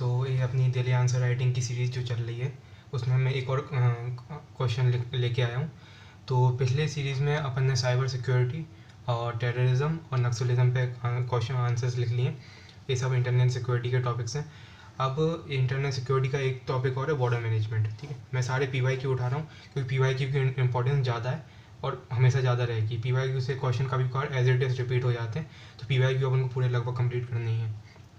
तो ये अपनी डेली आंसर राइटिंग की सीरीज़ जो चल रही है उसमें मैं एक और क्वेश्चन लेके आया हूँ। तो पिछले सीरीज़ में अपन ने साइबर सिक्योरिटी और टेररिज्म और नक्सलिज्म पे क्वेश्चन आंसर्स लिख लिए। ये सब इंटरनेट सिक्योरिटी के टॉपिक्स हैं। अब इंटरनेट सिक्योरिटी का एक टॉपिक और है बॉर्डर मैनेजमेंट। ठीक है, मैं सारे PYQ उठा रहा हूँ क्योंकि PYQ की इंपॉर्टेंस ज़्यादा है और हमेशा ज़्यादा रहेगी। PYQ से क्वेश्चन कभी कभार एज इट इज़ रिपीट हो जाते हैं, तो PYQ अपन को पूरे लगभग कंप्लीट करनी है।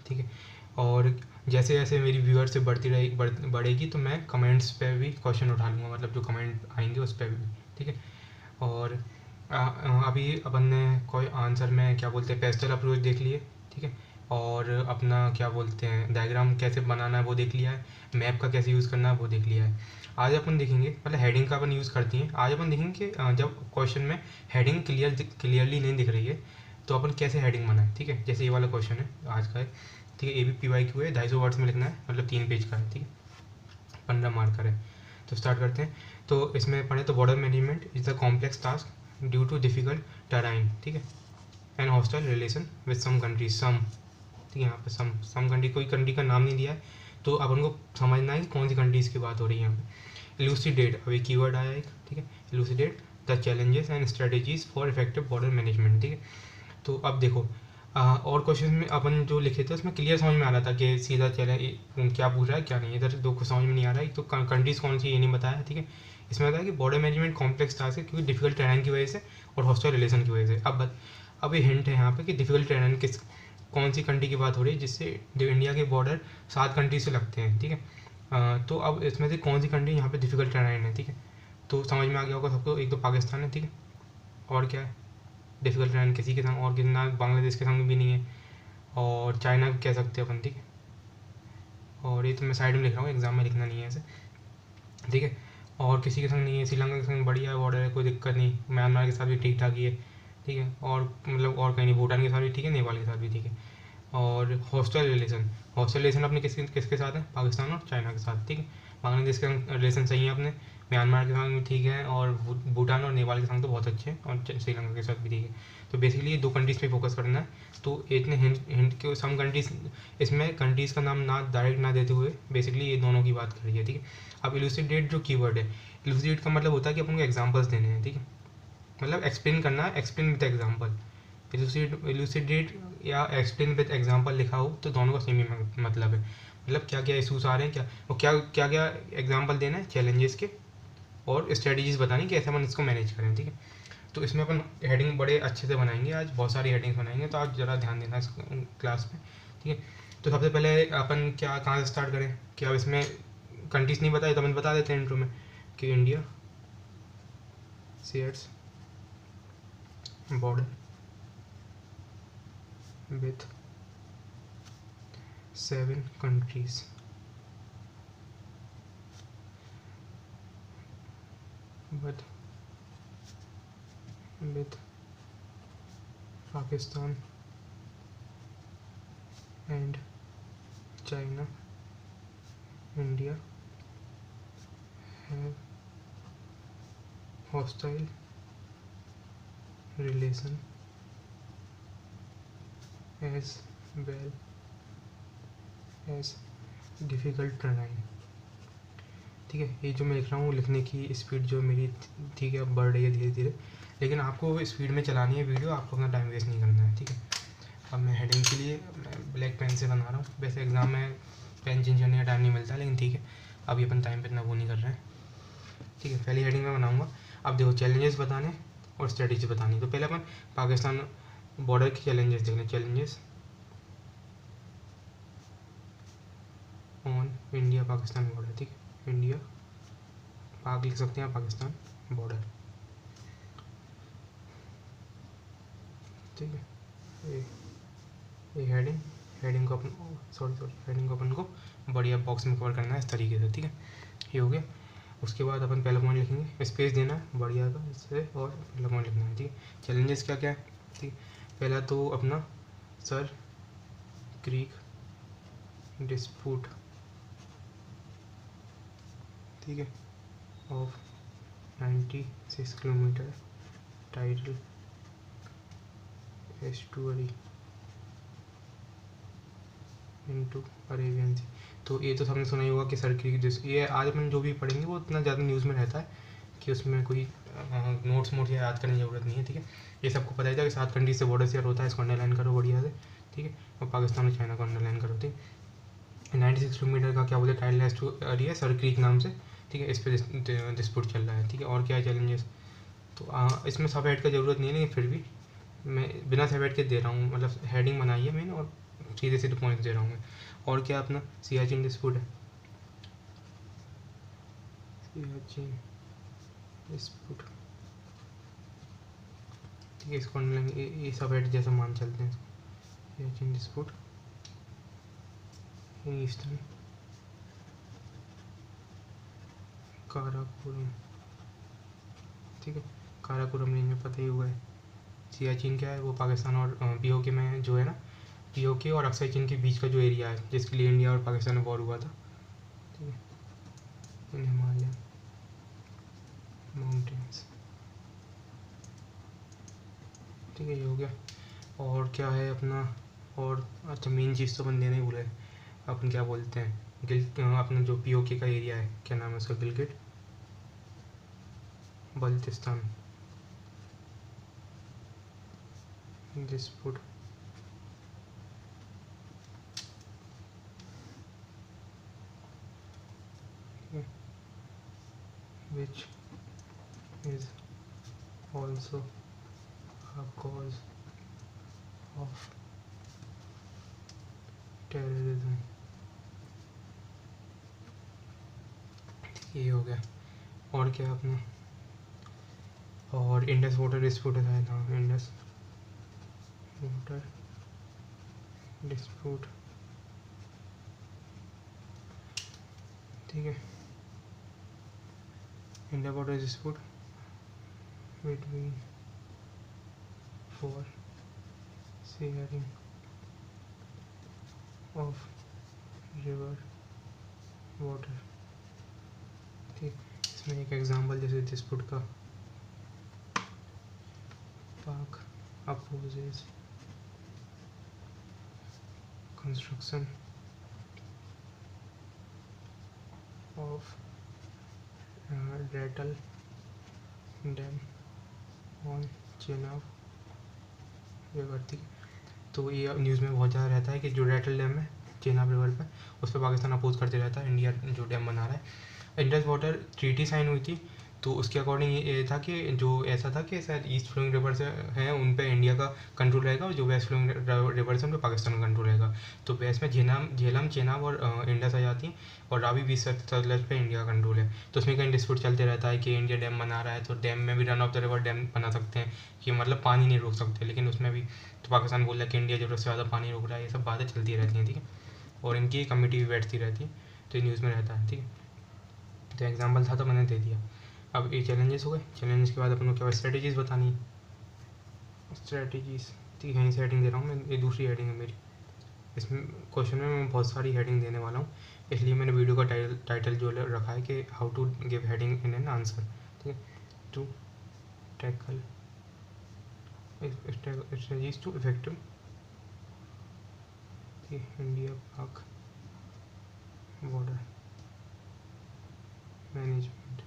ठीक है, और जैसे जैसे मेरी व्यूअरशिप बढ़ती रहेगी बढ़ेगी तो मैं कमेंट्स पे भी क्वेश्चन उठा लूँगा, मतलब जो कमेंट आएंगे उस पर भी। ठीक है, और अभी अपन ने कोई आंसर में क्या बोलते हैं पेस्टल अप्रोच देख लिए। ठीक है, और अपना क्या बोलते हैं डायग्राम कैसे बनाना है वो देख लिया है, मैप का कैसे यूज़ करना है वो देख लिया है। आज अपन देखेंगे, मतलब हेडिंग का अपन यूज़ करती हैं, आज अपन देखेंगे कि जब क्वेश्चन में हेडिंग क्लियरली नहीं दिख रही है तो अपन कैसे हेडिंग बनाएं। ठीक है, जैसे ये वाला क्वेश्चन है आज का है। ठीक है, ये भी PYQ है, 250 वर्ड्स में लिखना है, मतलब 3 पेज का है। ठीक है, 15 मार्कर है। तो स्टार्ट करते हैं। तो इसमें पढ़े तो border management is the complex task due to difficult terrain. ठीक है, and hostile relation with some countries some. ठीक है, यहाँ पे सम कंट्री, कोई कंट्री का नाम नहीं दिया है तो अपन को समझना है कि कौन सी कंट्रीज़ की बात हो रही है यहाँ पे। इलूसिडेट, अभी कीवर्ड आया एक। ठीक है, elucidate the challenges and strategies for effective border management. ठीक है, तो अब देखो और क्वेश्चन में अपन जो लिखे थे उसमें क्लियर समझ में आ रहा था कि सीधा चले क्या पूछ रहा है क्या नहीं। इधर दो को समझ में नहीं आ रहा है, तो कंट्रीज़ कौन सी ये नहीं बताया। ठीक है, इसमें बताया कि बॉर्डर मैनेजमेंट कॉम्प्लेक्स टास्क है क्योंकि डिफिकल्ट टेरेन की वजह से और हॉस्टाइल रिलेशन की वजह से। अब ये हिंट है यहाँ पे कि डिफिकल्ट टेरेन किस कौन सी कंट्री की बात हो रही है जिससे इंडिया के बॉर्डर 7 कंट्री से लगते हैं। ठीक है, तो अब इसमें से कौन सी कंट्री यहाँ पे डिफिकल्ट टेरेन है। ठीक है, तो समझ में आ गया होगा सबको। एक तो पाकिस्तान है। ठीक है, और क्या है डिफिकल्ट टेरेन किसी के संग, और कितना बांग्लादेश के संग भी नहीं है, और चाइना भी कह सकते हैं अपन। ठीक है, और ये तो मैं साइड में लिख रहा हूँ, एग्जाम में लिखना नहीं है ऐसे। ठीक है, और किसी के संग नहीं है, श्रीलंका के संग बढ़िया बॉर्डर है, कोई दिक्कत नहीं, म्यांमार के साथ भी ठीक ठाक ही है। ठीक है, और मतलब और कहीं नहीं, भूटान के साथ भी ठीक है, नेपाल के साथ भी ठीक है। और हॉस्टल रिलेशन अपने किसके किसके साथ है, पाकिस्तान और चाइना के साथ। ठीक है, बांग्लादेश के रिलेशन सही है अपने, म्यांमार के साथ भी ठीक है, और भूटान और नेपाल के साथ तो बहुत अच्छे हैं, और श्रीलंका के साथ भी ठीक है। तो बेसिकली ये 2 कंट्रीज़ पे फोकस करना है। तो इतने हिंट हिंट के सम कंट्रीज़, इसमें कंट्रीज़ का नाम ना डायरेक्ट ना देते हुए बेसिकली ये दोनों की बात करिए। ठीक है, अब इलूसिडेट जो कीवर्ड है, इलूसिडेट का मतलब होता है कि अपन को एग्जांपल्स देने हैं। ठीक है, मतलब एक्सप्लेन करना है, एक्सप्लेन विद एग्जांपल। इलूसिडेट या एक्सप्लेन विद एग्जांपल लिखा हो तो दोनों का सेम ही मतलब है। मतलब क्या क्या इशूज़ आ रहे हैं, क्या और क्या क्या एग्जांपल देना है चैलेंजेस के, और स्ट्रेटजीज बतानी कि ऐसे अपन इसको मैनेज करें। ठीक है, तो इसमें अपन हेडिंग बड़े अच्छे से बनाएंगे, आज बहुत सारी हेडिंग्स बनाएंगे, तो आप ज़रा ध्यान देना इस क्लास में। ठीक है, तो सबसे पहले अपन क्या कहाँ से स्टार्ट करें, क्या अब इसमें कंट्रीज नहीं बताई तो अपन बता देते हैं इंट्रो में कि India shares border with 7 countries but with Pakistan and China, India have hostile relation as well as difficult terrain। ठीक है, ये जो मैं लिख रहा हूँ लिखने की स्पीड जो मेरी, ठीक है, अब बढ़ रही है धीरे धीरे, लेकिन आपको स्पीड में चलानी है वीडियो, आपको अपना टाइम वेस्ट नहीं करना है। ठीक है, अब मैं हेडिंग के लिए मैं ब्लैक पेन से बना रहा हूँ। वैसे एग्ज़ाम में पेन चेंज करने का टाइम नहीं मिलता, लेकिन ठीक है, अभी अपन टाइम पे इतना वो नहीं कर रहे हैं। ठीक है, पहली हेडिंग में बनाऊँगा। अब देखो चैलेंजेस बताने और स्ट्रेटेजी बतानी। तो पहले अपन पाकिस्तान बॉर्डर के चैलेंजेस देख लें। Challenges on India Pakistan border. ठीक है, इंडिया पाक लिख सकते हैं, पाकिस्तान बॉर्डर। ठीक है, ये हेडिंग को अपन हेडिंग को अपन को बढ़िया बॉक्स में कवर करना है इस तरीके से। ठीक है, ये हो गया। उसके बाद अपन पहला पॉइंट लिखेंगे, स्पेस देना है बढ़िया का इससे, और पहला पॉइंट लिखना है। ठीक है, चैलेंजेस क्या क्या है। ठीक, पहला तो अपना सर क्रीक डिस्प्यूट। ठीक है, of 96 kilometre tidal estuary into Arabian sea. तो ये तो सबने सुना ही होगा कि सर क्रीक, ये आज अपन जो भी पढ़ेंगे वो इतना ज़्यादा न्यूज़ में रहता है कि उसमें कोई नोट्स मोट्स याद करने की ज़रूरत नहीं है, ठीक है। ये सबको पता ही था कि 7 कंट्री से बॉर्डर शेयर होता है, इसको अंडरलाइन करो बढ़िया से, ठीक है। और पाकिस्तान और चाइना को अंडरलाइन करो, ठीक है। 96 किलोमीटर का क्या बोलते हैं टाइडल एरिया सर क्रीक नाम से, ठीक है। इस पर डिस्प्यूट चल रहा है, ठीक है। और क्या चैलेंजेस, तो इसमें सब ऐड का ज़रूरत नहीं है, लेकिन फिर भी मैं बिना सब ऐड के दे रहा हूँ, मतलब हेडिंग बनाई है मैंने और सीधे सीधे पॉइंट्स दे रहा हूँ मैं। और क्या अपना सियाचिन डिस्प्यूट है, सियाचिन डिस्प्यूट, ठीक है। इसको ये सब ऐड जैसा मान चलते हैं, Siachen dispute in eastern Karakoram, ठीक है। काराकोरम रेंज में पता ही हुआ है। सियाचिन क्या है, वो पाकिस्तान और पीओके में जो है ना, पीओके और अक्सर चीन के बीच का जो एरिया है जिसके लिए इंडिया और पाकिस्तान में वॉर हुआ था, ठीक है। इन हिमालयन माउंटेन्स, ठीक है, ये हो गया। और क्या है अपना, और अच्छा मेन चीज़ तो अपन देने ही भूले, अपन क्या बोलते हैं अपना जो पीओके का एरिया है, क्या नाम है उसका, Gilgit Baltistan dispute, which is also a cause of terrorism, ये हो गया। और क्या अपना, और इंडस वाटर डिस्प्यूट है था, इंडस वाटर डिस्प्यूट, ठीक है। India water dispute between for sharing of river water, ठीक। इसमें एक एग्जांपल जैसे डिस्प्यूट का, Pak opposes construction of Ratle dam on Chenab river, ठीक है। तो ये न्यूज़ में बहुत ज़्यादा रहता है कि जो रैटल डैम है चेनाब रिवर पर, उस पर पाकिस्तान अपोज करते रहता है इंडिया जो डैम बना रहा है। इंडस वाटर ट्रीटी साइन हुई थी, तो उसके अकॉर्डिंग ये था कि जो ऐसा था कि शायद ईस्ट फ्लोइंग रिवर से हैं उन पे इंडिया का कंट्रोल रहेगा, और जो वेस्ट फ्लोइंग रिवर से उन पे पाकिस्तान का कंट्रोल रहेगा। तो वेस्ट में झेलम चेनाब और इंडस आ जाती हैं, और रावी बीच सतलज पे इंडिया का कंट्रोल है। तो उसमें कहीं डिस्प्यूट चलते रहता है कि इंडिया डैम बना रहा है, तो डैम में भी run of the river dam बना सकते हैं कि मतलब पानी नहीं रोक सकते, लेकिन उसमें भी तो पाकिस्तान बोल रहा है कि इंडिया ज़रूरत से ज़्यादा पानी रोक रहा है। ये सब बातें चलती रहती हैं, ठीक है। और इनकी कमेटी भी बैठती रहती है, तो ये न्यूज़ में रहता है, ठीक है। तो एग्जाम्पल था तो मैंने दे दिया। अब ये चैलेंजेस हो गए, चैलेंजेस के बाद अपन को क्या स्ट्रेटजीज़ बतानी है, स्ट्रेटजीज़, ठीक है। यहीं से हेडिंग दे रहा हूँ मैं, ये दूसरी हेडिंग है मेरी। इसमें क्वेश्चन में मैं बहुत सारी हेडिंग देने वाला हूँ, इसलिए मैंने वीडियो का टाइटल जो रखा है कि how to give heading in an answer, ठीक है। To tackle strategies to effective India Pak border management,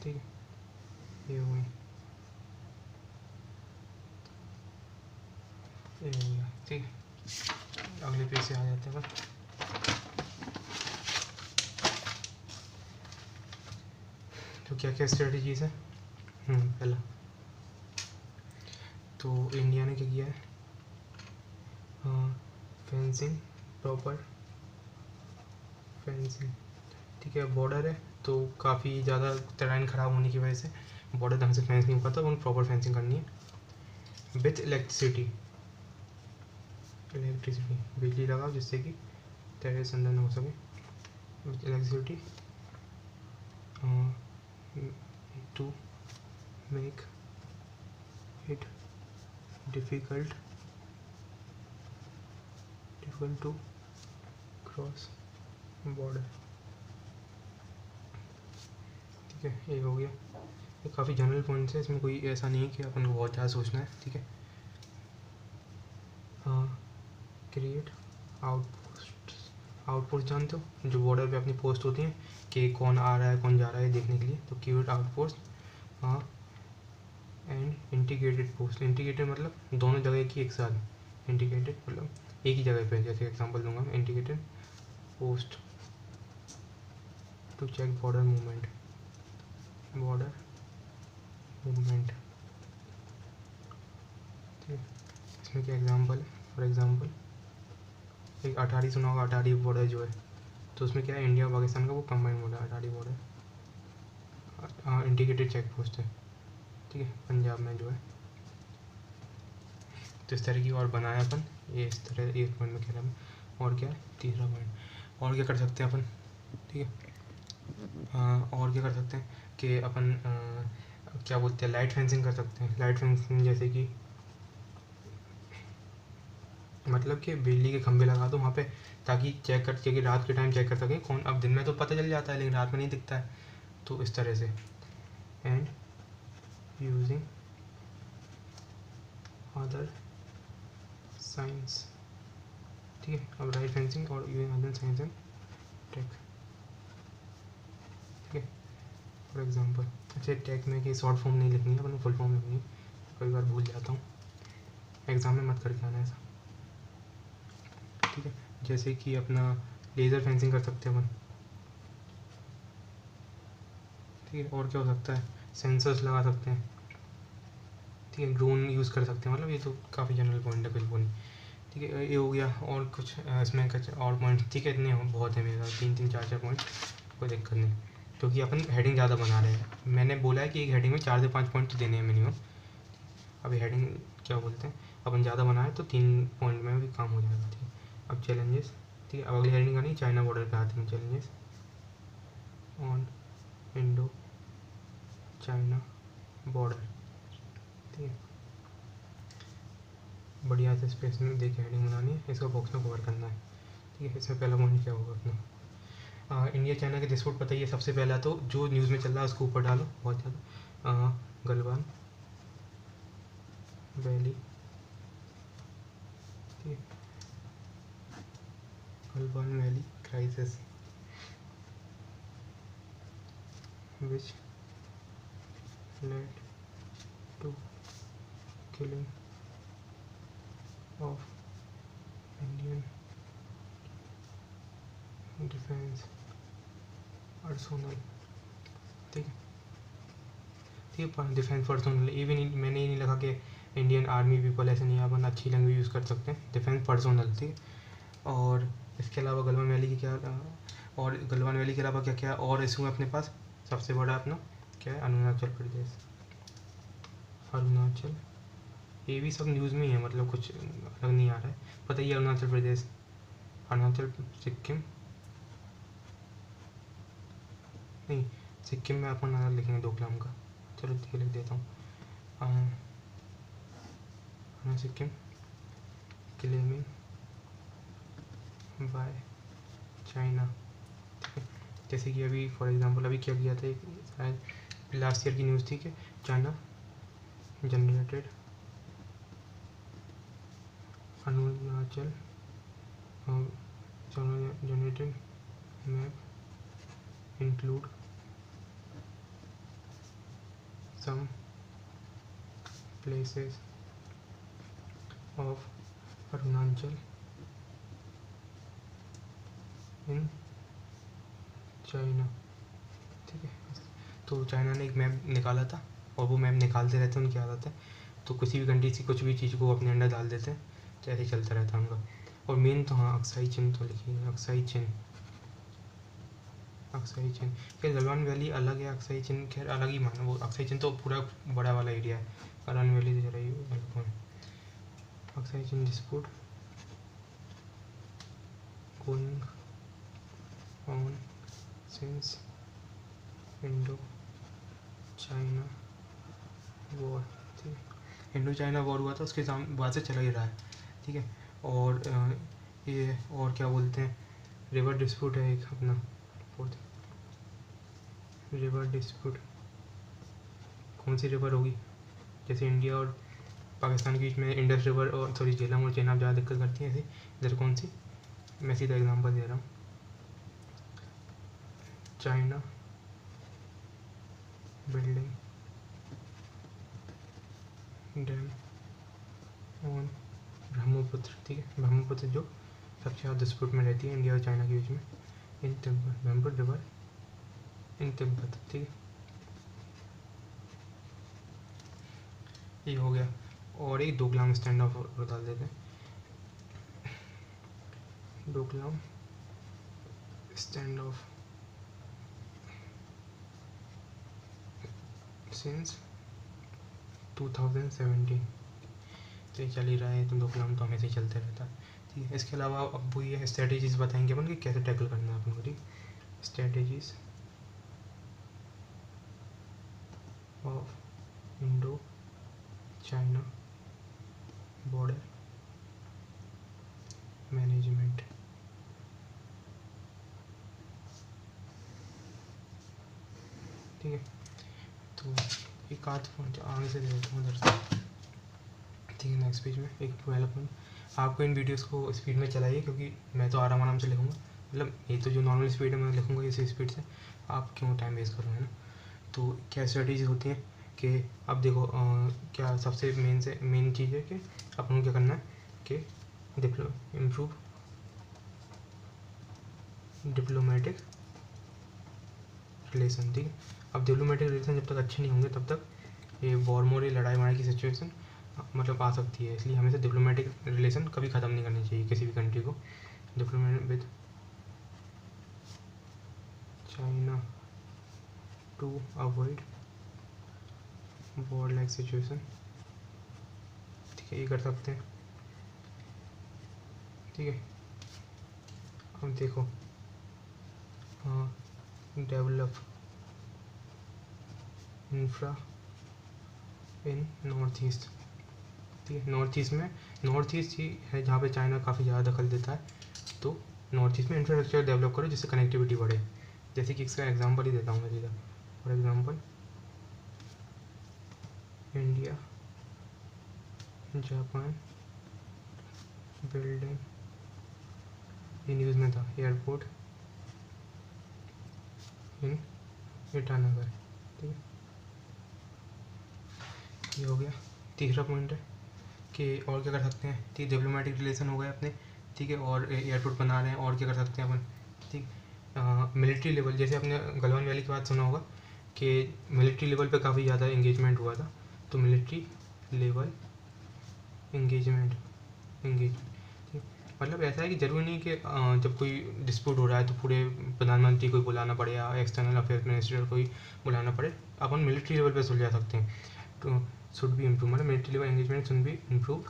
ठीक है। ये हो गई, ये हो गया, ठीक है। अगले पेज से आ जाते हैं बस। तो क्या क्या स्ट्रेटजीज है, पहला तो इंडिया ने क्या किया है, फेंसिंग, प्रॉपर फेंसिंग, ठीक है। बॉर्डर है तो काफ़ी ज़्यादा टर्राइन ख़राब होने की वजह से बॉर्डर ढंग से फेंस नहीं हो पाता, उन्हें प्रॉपर फेंसिंग करनी है। विथ इलेक्ट्रिसिटी, बिजली लगाओ जिससे कि टेररिस्ट अंदर न हो सके। With electricity to make it difficult to cross border, ठीक है। ये हो गया, ये काफ़ी जनरल पॉइंट्स है, इसमें कोई ऐसा नहीं है कि अपन को बहुत ज़्यादा सोचना है, ठीक है। क्रिएट आउटपोस्ट जानते हो, जो बॉर्डर पे अपनी पोस्ट होती हैं कि कौन आ रहा है कौन जा रहा है देखने के लिए, तो क्रिएट आउटपोस्ट। हाँ, एंड इंटीग्रेटेड पोस्ट, इंटीग्रेटेड मतलब दोनों जगह की एक साथ, इंटीग्रेटेड मतलब एक ही जगह पे, जैसे एग्जांपल दूंगा मैं, integrated post to check border movement, ठीक है। इसमें क्या एग्जांपल है, फॉर एग्जांपल एक अटारी सुना होगा, अटारी बॉर्डर जो है, तो उसमें क्या है, इंडिया और पाकिस्तान का वो कंबाइंड बॉर्डर, अटारी बॉर्डर, हाँ इंटीग्रेटेड चेक पोस्ट है, ठीक है, पंजाब में जो है। तो इस तरह की और बनाया अपन, ये इस तरह एक पॉइंट में कह रहा है। और क्या है तीसरा पॉइंट, और क्या कर सकते हैं अपन, ठीक है। और क्या कर सकते हैं कि अपन क्या बोलते हैं, लाइट फेंसिंग कर सकते हैं। लाइट फेंसिंग जैसे कि मतलब कि बिजली के खंभे लगा दो वहाँ पे, ताकि चेक कर कि रात के टाइम चेक कर सकें कौन, अब दिन में तो पता चल जाता है लेकिन रात में नहीं दिखता है, तो इस तरह से। एंड यूजिंग अदर साइंस, ठीक है। अब लाइट फेंसिंग और using other science and tech, ठीक है। फॉर एग्जांपल, अच्छा टेक में कि शॉर्ट फॉर्म नहीं लिखनी है अपन, फुल फॉर्म लिखनी है, कई बार भूल जाता हूँ, एग्ज़ाम में मत करके आना ऐसा, ठीक है। जैसे कि अपना लेज़र फेंसिंग कर सकते हैं अपन, ठीक है। और क्या हो सकता है, सेंसर्स लगा सकते हैं, ठीक है। ड्रोन यूज़ कर सकते हैं, मतलब ये तो काफ़ी जनरल पॉइंट है, बिल्कुल, ठीक है। ये हो गया, और कुछ इसमें कुछ और पॉइंट, ठीक है, इतने बहुत है मेरे पास, 3-4 पॉइंट, कोई दिक्कत नहीं, क्योंकि अपन हेडिंग ज़्यादा बना रहे हैं। मैंने बोला है कि एक हेडिंग में 4 से 5 पॉइंट तो देने हैं मिनिमम। अभी हेडिंग क्या बोलते हैं, अपन ज़्यादा बनाए तो 3 पॉइंट में भी काम हो जाएगा, ठीक है। अब चैलेंजेस, ठीक है। अब अगली हेडिंग आनी चाइना बॉर्डर पे आते हैं, challenges on Indo China border, ठीक है। बढ़िया से स्पेस में देखे हेडिंग बनानी है, इसको बॉक्स में कवर करना है, ठीक है। इसमें पहला पॉइंट क्या होगा अपना, इंडिया चाइना के डिस्प्यूट पता ही है। सबसे पहला तो जो न्यूज़ में चल रहा है उसको ऊपर डालो बहुत ज़्यादा, गलवान वैली, ठीक है, Galwan valley crisis which led to killing of Indian defence personnel, ठीक है, ठीक है। डिफेंस पर्सोनल, ये भी नहीं, मैंने ये नहीं लिखा कि इंडियन आर्मी पीपल, ऐसे नहीं, अपन अच्छी लैंग्वेज यूज़ कर सकते हैं, डिफेंस पर्सोनल, ठीक है। और इसके अलावा गलवान वैली की क्या, और गलवान वैली के अलावा क्या क्या और इशू है अपने पास, सबसे बड़ा अपना क्या है, अरुणाचल प्रदेश, अरुणाचल, ये भी सब न्यूज़ में ही है, मतलब कुछ अलग नहीं आ रहा है, पता ही है अरुणाचल प्रदेश, अरुणाचल, सिक्किम नहीं, सिक्किम में अपन अलग लिखेंगे डोकलाम का, चलो ठीक है लिख देता हूँ, सिक्किम क्लेमिंग बाय चाइना, ठीक है। जैसे कि अभी फॉर एग्जांपल अभी क्या किया था, एक शायद लास्ट ईयर की न्यूज़ थी कि China generated Arunachal generated map include some places of Arunachal in China, ठीक है। तो चाइना ने एक मैप निकाला था, और वो मैप निकालते रहते हैं, उनकी आदत है, तो किसी भी कंट्री से कुछ भी चीज़ को अपने अंडर डाल देते हैं, तो ऐसे चलता रहता है उनका। और मेन तो हाँ अक्साई चिन तो लिखिए, अक्साई चिन, खैर गलवान वैली अलग है, अक्साई चिन खैर अलग ही माना, वो अक्साई चिन तो पूरा बड़ा वाला एरिया है, गलवान वैली तो जरा ही अलग है। Aksai chin dispute going on since Indo China war, ठीक है। इंडो चाइना वॉर हुआ था, उसके बाद से चला ही रहा है, ठीक है। और ये और क्या बोलते हैं, रिवर डिस्प्यूट है एक अपना, फोर्थ रिवर डिस्प्यूट, कौन सी रिवर होगी, जैसे इंडिया और पाकिस्तान के बीच में इंडस रिवर और सॉरी झेलम और चेनाब ज़्यादा दिक्कत करती है। ऐसी इधर कौन सी, मैं सीधा एग्जांपल दे रहा हूँ, China building dam on Brahmaputra, ठीक है, ब्रह्मपुत्र जो सबसे ज़्यादा डिस्प्यूट में रहती है इंडिया और चाइना के बीच में, इन तिब्बत, ब्रह्मपुत्र रिवर इन तिब्बत, ठीक है, ये हो गया। और एक डोकलाम स्टैंड ऑफ बता देते हैं, डोकलाम स्टैंड ऑफ सिंस 2017, तो ये चल ही रहा है, तो डोकलाम तो हमेशा ही चलते रहता है, ठीक है। इसके अलावा अब वो ये स्ट्रेटेजीज बताएंगे अपन कि कैसे टैकल करना है अपन को, ठीक, strategies of Indo China border management, ठीक है। तो एक आध पॉइंट आगे से दे देता हूँ उधर से, ठीक है। नेक्स्ट पेज में एक पहला पॉइंट, आपको इन वीडियोस को स्पीड में चलाइए, क्योंकि मैं तो आराम से लिखूँगा, मतलब ये तो जो नॉर्मल स्पीड है मैं लिखूँगा इसी स्पीड से, आप क्यों टाइम वेस्ट करो, है ना। तो क्या स्ट्रेटेजी होती है कि अब देखो क्या सबसे मेन चीज़ है कि अपन को क्या करना है कि इम्प्रूव डिप्लोमेटिक रिलेशन, ठीक है। अब डिप्लोमेटिक रिलेशन जब तक अच्छे नहीं होंगे तब तक ये वॉर मोर, लड़ाई वड़ाई की सिचुएशन मतलब आ सकती है, इसलिए हमेशा डिप्लोमेटिक रिलेशन कभी ख़त्म नहीं करनी चाहिए किसी भी कंट्री को। Diplomat with China to avoid war like situation, ठीक है, ये कर सकते हैं, ठीक है। अब देखो डेवलप इंफ्रा इन नॉर्थ ईस्ट, ठीक है। नॉर्थ ईस्ट ही है जहाँ पे चाइना काफ़ी ज़्यादा दखल देता है, तो नॉर्थ ईस्ट में इंफ्रास्ट्रक्चर डेवलप करो जिससे कनेक्टिविटी बढ़े। जैसे कि इसका एग्जांपल ही देता हूँ मैं सीधा, for example India Japan building, ये न्यूज़ में था, एयरपोर्ट इन ईटानगर, ठीक है। ये हो गया। तीसरा पॉइंट है कि और क्या कर सकते हैं, ठीक, डिप्लोमेटिक रिलेशन हो गए अपने, ठीक है, और एयरपोर्ट बना रहे हैं, और क्या कर सकते हैं अपन, ठीक। मिलिट्री लेवल, जैसे आपने गलवान वैली की बात सुना होगा कि मिलिट्री लेवल पे काफ़ी ज़्यादा एंगेजमेंट हुआ था, तो मिलिट्री लेवल एंगेजमेंट, ठीक। मतलब ऐसा है कि ज़रूरी नहीं कि जब कोई डिस्प्यूट हो रहा है तो पूरे प्रधानमंत्री को बुलाना पड़े या एक्सटर्नल अफेयर मिनिस्टर को ही बुलाना पड़े, अपन मिलिट्री लेवल पे सुलझा सकते हैं। तो शुड बी इम्प्रूव, मतलब military level engagement should be improve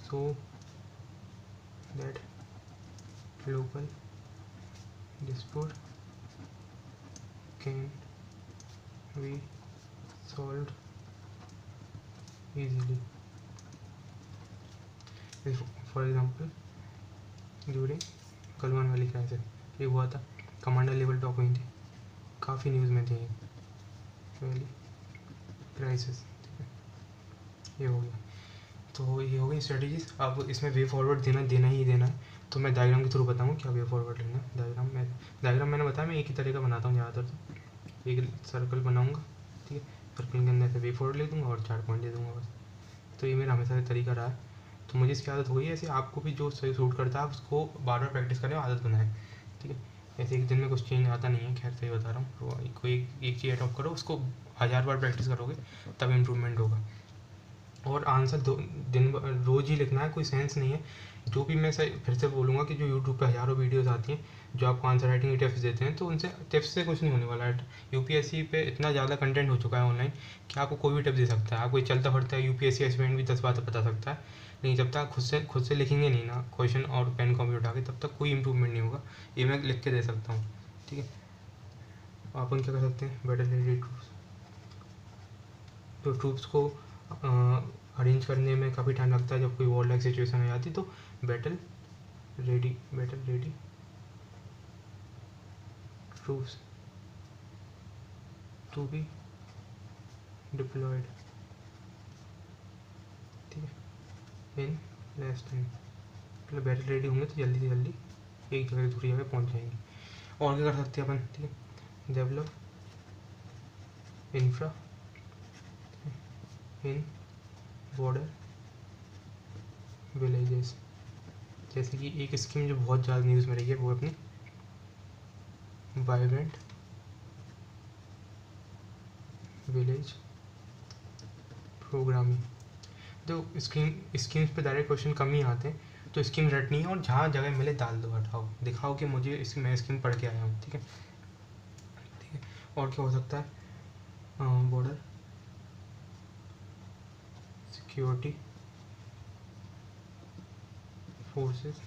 so that local dispute can be solved easily. For example, during Galwan valley crisis ये हुआ था, कमांडर लेवल टॉक हुई थी, काफ़ी न्यूज़ में थी वैली क्राइसिस, ठीक है। ये हो गया, तो ये हो गई स्ट्रेटजीज। अब इसमें वे फॉरवर्ड देना ही देना है, तो मैं डायग्राम के थ्रू बताऊँ क्या वे फॉरवर्ड लेना है। डायग्राम मैंने बताया, मैं एक ही तरह का बनाता हूँ ज़्यादातर, तो एक सर्कल बनाऊँगा, ठीक है, सर्कल के अंदर से वे फॉरवर्ड ले दूँगा और 4 पॉइंट दे दूँगा बस। तो ये मेरा हमेशा से तरीका रहा है, तो मुझे इसकी आदत हो गई है। ऐसे आपको भी जो सही सूट करता है उसको बार बार प्रैक्टिस करें, आदत बनाएं, ठीक है। ऐसे एक दिन में कुछ चेंज आता नहीं है, खैर सही बता रहा हूँ। तो कोई एक चीज़ अडॉप्ट करो, उसको 1000 बार प्रैक्टिस करोगे तब इम्प्रूवमेंट होगा। और आंसर दिन रोज़ ही लिखना है, कोई सेंस नहीं है। जो भी मैं फिर से बोलूँगा कि जो यूट्यूब पे हज़ारों वीडियोस आती हैं जो आपको आंसर राइटिंग के टिप्स देते हैं, तो उनसे टिप्स से कुछ नहीं होने वाला है। यूपीएससी पे इतना ज़्यादा कंटेंट हो चुका है ऑनलाइन कि आपको कोई भी टिप दे सकता है। आपको चलता फिरता है यूपीएससी एस्पिरेंट भी 10 बातें बता सकता है, लेकिन जब तक खुद से लिखेंगे नहीं ना क्वेश्चन और पेन कॉपी उठा के, तब तक कोई इंप्रूवमेंट नहीं होगा। ये मैं लिख के दे सकता हूँ, ठीक है। अपन क्या कर सकते हैं, बेटर रेडी ट्रूप्स, तो ट्रूप्स को अरेंज करने में काफ़ी टाइम लगता है जब कोई वॉर लाइक सिचुएशन आ जाती, तो battle ready troops to be deployed, ठीक है, इन लेस टाइम, मतलब बैटरी रेडी होंगे तो जल्दी से जल्दी एक जगह से दूसरी जगह पहुंच जाएंगे। और क्या कर सकते हैं अपन, ठीक है, डेवलप इंफ्रा इन बॉर्डर विलेजेस, जैसे कि एक स्कीम जो बहुत ज़्यादा न्यूज़ में रही है वो अपनी वाइब्रेंट विलेज प्रोग्रामिंग। जो स्कीम्स पे डायरेक्ट क्वेश्चन कम ही आते हैं, तो स्कीम रटनी है और जहाँ जगह मिले डाल दो, हटाओ, दिखाओ कि मुझे मैं स्कीम पढ़ के आया हूँ, ठीक है, ठीक है। और क्या हो सकता है, border security forces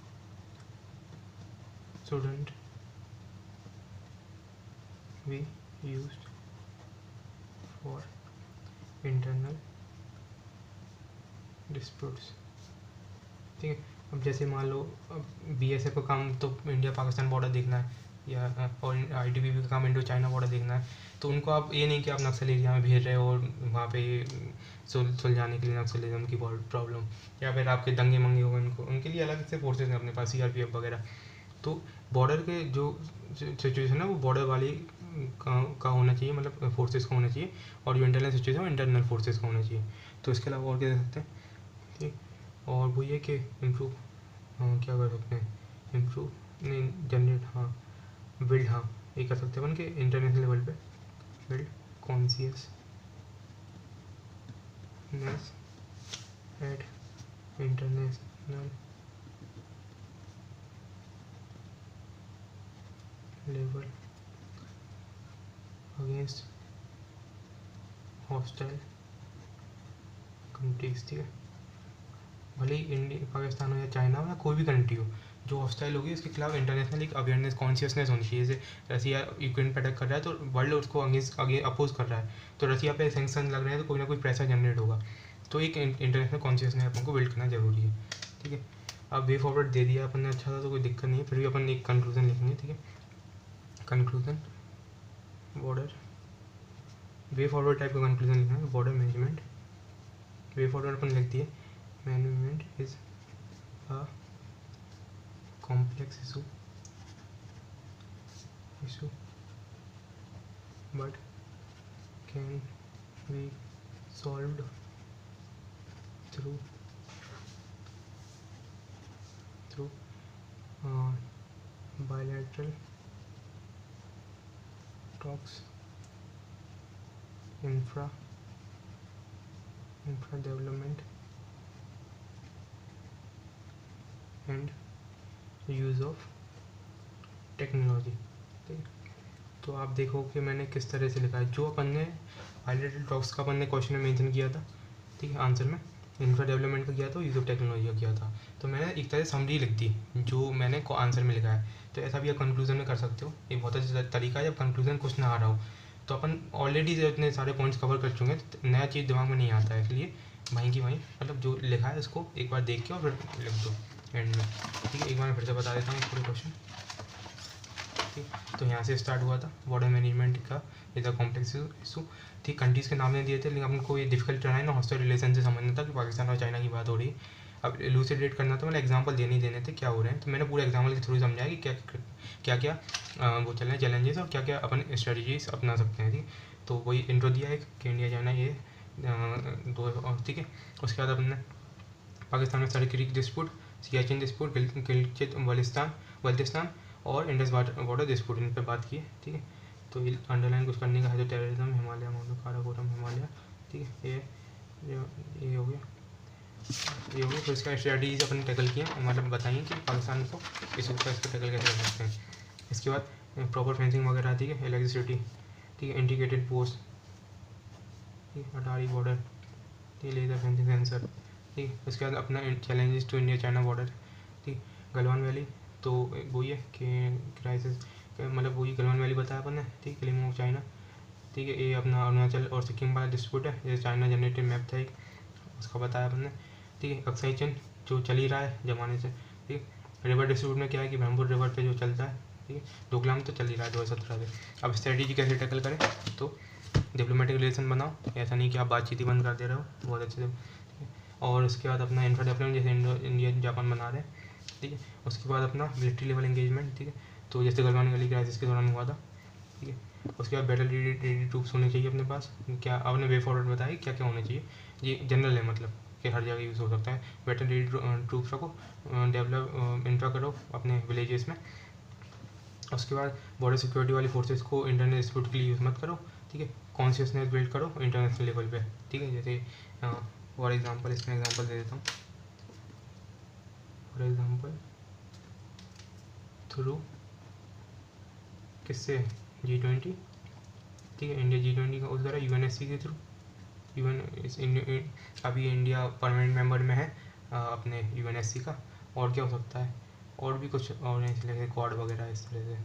shouldn't be used for internal disputes, ठीक है। अब जैसे मान लो अब BSF का काम तो इंडिया पाकिस्तान बॉर्डर देखना है, या और ITBP का काम इंडो चाइना बॉर्डर देखना है, तो उनको आप ये नहीं कि आप नक्सल एरिया में भेज रहे हो और वहाँ पे सुलझाने के लिए नक्सलिज्म की प्रॉब्लम, या फिर आपके दंगे मंगे हो गए, उनके लिए अलग से फोर्सेज हैं अपने पास, CRPF वगैरह। तो बॉर्डर के जो सिचुएशन है वो बॉर्डर वाली का होना चाहिए, मतलब फोर्सेस का होना चाहिए, और जो इंटरनल सिचुएशन है वो इंटरनल फोर्सेस का होना चाहिए। तो इसके अलावा और क्या दे सकते हैं, ठीक, और वो ये कि इम्प्रूव, क्या कर सकते हैं, इम्प्रूव नहीं जनरेट, हाँ बिल्ड, हाँ ये कर सकते हैं अपन के इंटरनेशनल लेवल पे build consciousness at international level against hostile countries, ठीक है, भले ही इंडिया पाकिस्तान हो या चाइना हो या कोई भी कंट्री हो, जो हॉस्टाइल होगी उसके खिलाफ इंटरनेशनल एक अवेयरनेस कॉन्शियसनेस होनी चाहिए। जैसे रसिया यूक्रेन पर अटैक कर रहा है तो वर्ल्ड उसको आगे अपोज कर रहा है, तो रसिया पे सैंक्शन लग रहे हैं तो कोई ना कोई प्रेशर जनरेट होगा, तो एक इंटरनेशनल कॉन्शियसनेस अपन को बिल्ड करना जरूरी है, ठीक है। अब वे फॉरवर्ड दे दिया अपन ने, अच्छा था तो कोई दिक्कत नहीं है, फिर भी अपन एक कंक्लूजन लिखेंगे, ठीक है, conclusion border way forward type का कंक्लूजन लिखना है, बॉर्डर मैनेजमेंट वे फॉरवर्ड अपन लिख दिए, management is a complex issue but can be solved through bilateral talks, infra development and use of technology, ठीक है। तो आप देखो कि मैंने किस तरह से लिखा है, जो अपन ने बायलैटरल टॉक्स का अपन ने क्वेश्चन में मेंशन किया था, ठीक है, आंसर में इंफ्रा डेवलपमेंट का किया था, यूज़ ऑफ टेक्नोलॉजी का किया था, तो मैंने एक तरह से समरी लिख दी जो मैंने आंसर में लिखा है। तो ऐसा भी आप कंक्लूजन में कर सकते हो, एक बहुत अच्छा तरीका है जब कंक्लूजन कुछ ना आ रहा हो, तो अपन ऑलरेडी जब इतने सारे पॉइंट्स कवर कर चुके हैं तो नया चीज़ दिमाग में नहीं आता है, इसलिए वहीं की वहीं मतलब जो लिखा है उसको एक बार देख के और फिर लिख दो एंड में, ठीक है। एक बार फिर से बता देता हूँ पूरे क्वेश्चन, ठीक। तो यहाँ से स्टार्ट हुआ था बॉर्डर मैनेजमेंट का इज अ कॉम्प्लेक्स इशू, ठीक। कंट्रीज़ के नाम नहीं दिए थे, लेकिन हमको ये डिफिकल्ट रहा है ना हॉस्टाइल रिलेशन से समझना था कि पाकिस्तान और चाइना की बात हो रही है। अब इलूसिडेट करना था, मतलब एग्जांपल देने थे क्या हो रहे हैं, तो मैंने पूरे एग्जांपल के थ्रू समझाया कि क्या क्या वो चल रहे हैं चैलेंजेस और क्या क्या अपन स्ट्रेटजीज अपना सकते हैं, ठीक। तो वही इंट्रो दिया एक कि इंडिया चाइना ये दो, ठीक है। उसके बाद अपन ने पाकिस्तान में circuit dispute, Siachen dispute, Gilgit Baltistan और इंडस वाटर डिस्प्यूट, इन पर बात की है, ठीक है। तो ये अंडरलाइन कुछ करने का है, जो टेररिज्म, हिमालय मामला, काराकोरम हिमालय, ठीक है, ये हो गया, ये हो गया। फिर इसका स्ट्रेटजीज अपन टैकल किए, मतलब बताइए कि पाकिस्तान को इसको टैकल कैसे कर सकते हैं। इसके बाद प्रॉपर फेंसिंग वगैरह, ठीक है, इलेक्ट्रिसिटी, ठीक है, इंटीग्रेटेड पोस्ट, ठीक है, अटारी बॉर्डर, ठीक है, लेजर फेंसिंग सेंसर, ठीक। उसके बाद अपना challenges to India China border, ठीक। गलवान वैली, तो वही है कि क्राइसिस, मतलब वही गलवान वैली बताया अपन ने, ठीक, क्लेम ऑफ चाइना, ठीक है। ये अपना अरुणाचल और सिक्किम वाला डिस्प्यूट है, जैसे चाइना जनरेटेड मैप था एक, उसका बताया अपन ने, ठीक है। अक्साई चेन जो चल ही रहा है ज़माने से, ठीक। रिवर डिस्प्यूट में क्या है कि ब्रह्मपुर रिवर पे जो चलता है, ठीक है, डोकलाम तो चल ही रहा है 2017 से। अब स्ट्रेटजी कैसे टैकल करें, तो डिप्लोमेटिक रिलेशन बनाओ, ऐसा नहीं कि आप बातचीत ही बंद कर दे रहे हो, बहुत अच्छे से, ठीक है। और उसके बाद अपना इंफ्रा डेवलपमेंट, जैसे इंडिया जापान बना रहे हैं, ठीक है। उसके बाद अपना मिलिट्री लेवल एंगेजमेंट, ठीक है, तो जैसे गलवान वैली क्राइसिस के दौरान हुआ था, ठीक है। उसके बाद बैटल रेडी ट्रूप्स होने चाहिए अपने पास, क्या आपने वे फॉरवर्ड बताया क्या क्या होने चाहिए, ये जनरल है, मतलब कि हर जगह यूज़ हो सकता है। बैटल रेडी ट्रूप्स रखो, डेवलप इंफ्रा करो अपने विलेजेस में। उसके बाद बॉर्डर सिक्योरिटी वाली फोर्सेस को इंटरनल डिस्प्यूट के लिए यूज़ मत करो, ठीक है। कॉन्शियसनेस बिल्ड करो इंटरनेशनल लेवल पे, ठीक है। जैसे फॉर एग्जांपल इसमें एग्जांपल दे देता हूँ, फॉर एग्जांपल थ्रू किससे, G20, ठीक है। इंडिया G20 का उस द्वारा UNSC के थ्रू, अभी इंडिया परमानेंट मेंबर में है अपने UNSC का। और क्या हो सकता है, और भी कुछ ऑर्गेनाइजेशन क्वाड वगैरह इस तरह से,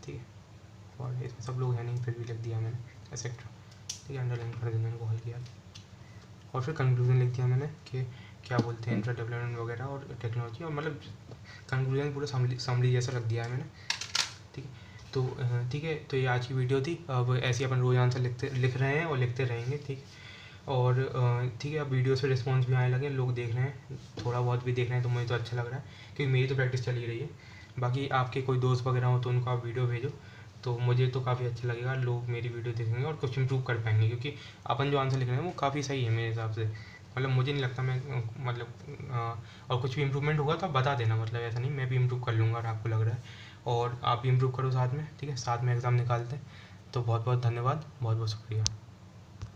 ठीक है। क्वाड इसमें सब लोग हैं नहीं, फिर भी लिख दिया मैंने एक्सेट्रा, ठीक है, अंडरलाइन कर देना इनको हल किया। और फिर कंक्लूजन लिख दिया मैंने कि क्या बोलते हैं इंफ्रा डेवलपमेंट वगैरह और टेक्नोलॉजी, और मतलब कंक्लूजन पूरा समरी जैसा रख दिया है मैंने, ठीक है। तो ठीक है, तो ये आज की वीडियो थी। अब ऐसे ही अपन रोज़ आंसर लिख रहे हैं और लिखते रहेंगे, ठीक है। और ठीक है, अब वीडियो से रिस्पॉन्स भी आने लगे, लोग देख रहे हैं, थोड़ा बहुत भी देख रहे हैं, तो मुझे तो अच्छा लग रहा है, क्योंकि मेरी तो प्रैक्टिस चल ही रही है। बाकी आपके कोई दोस्त वगैरह हो तो उनको आप वीडियो भेजो, तो मुझे तो काफ़ी अच्छा लगेगा, लोग मेरी वीडियो देखेंगे और कुछ इम्प्रूव कर पाएंगे, क्योंकि अपन जो आंसर लिख रहे हैं वो काफ़ी सही है मेरे हिसाब से, मतलब मुझे नहीं लगता मैं और कुछ भी इम्प्रूवमेंट होगा तो आप बता देना, मतलब ऐसा नहीं, मैं भी इम्प्रूव कर लूँगा अगर आपको लग रहा है, और आप भी इम्प्रूव करो साथ में, ठीक है। साथ में एग्ज़ाम निकालते हैं। तो बहुत बहुत धन्यवाद, बहुत बहुत शुक्रिया।